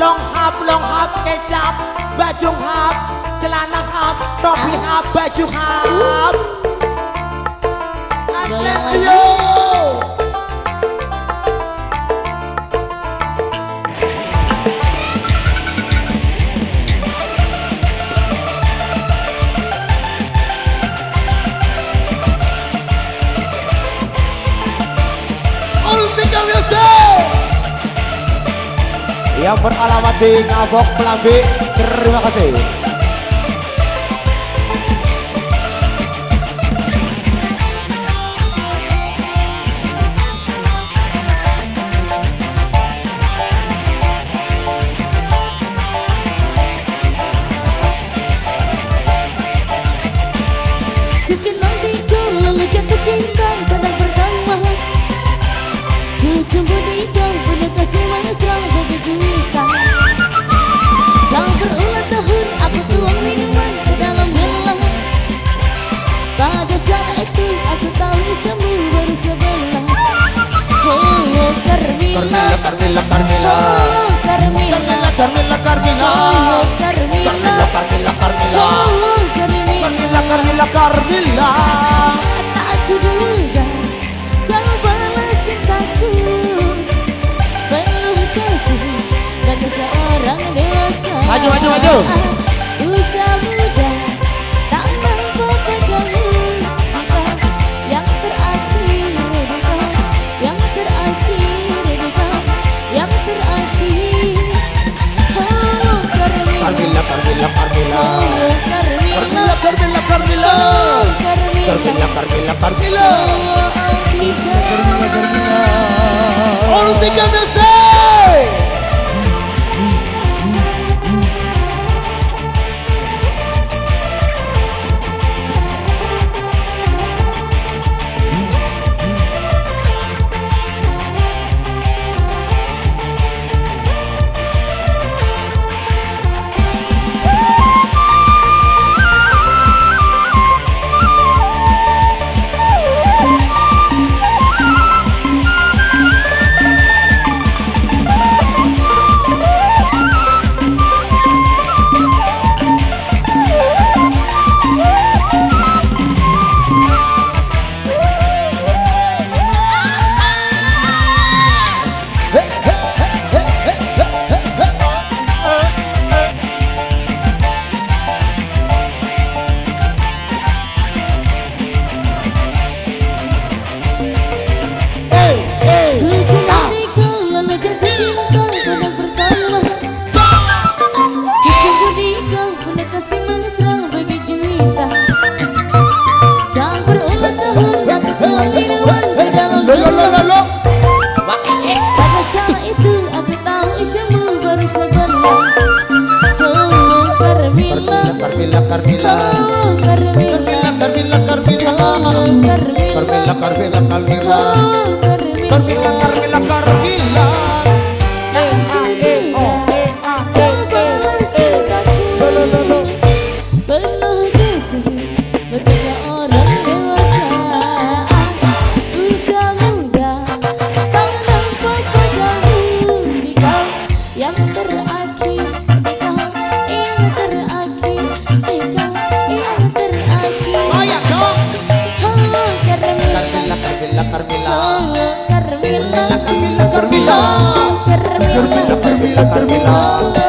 long hap, kecap, baju hap, celana hap, topi hap, baju hap. Asensio. Yang beralamat di Ngabok Pelambi, terima kasih. Kukenal diriku lalu jatuh cinta pada pertama. Kujumpa diriku penuh kasih mesra bagi kita. Kau berulang tahun aku tuang minuman ke dalam gelas. Pada saat itu aku tahu semua baru 11. Oh Carmila, Carmila, Carmila, oh Carmila, Carmila, Carmila, oh Carmila, Carmila, Carmila, oh Carmila, Carmila, Carmila. tak aku duga kau balas cintaku penuh kasih bagi seorang dewasa. Maju, maju, maju. Usia muda tak mampu pegangi kita yang terakhir di kau, yang terakhir di kau, yang terakhir. Oh Carmila, Carmila, Carmila, oh Carmila, Carmila, Carmila, oh Carmila, Carmila, Carmila, Carmila. oh Altika. All tiga BC. Carmila, Carmila, Carmila, Carmila, Carmila, Carmila, Carmila, Carmila, Carmila, Carmila. Penuh kasih bagi seorang dewasa. Usia muda tak nampak pegangi di kau yang terakhir di kau, yang terakhir di kau, yang terakhir. Oh ya dong. Oh Carmila, Carmila, Carmila, Carmila, oh Carmila, Carmila, Carmila, oh Carmila, Carmila, Carmila, Carmila.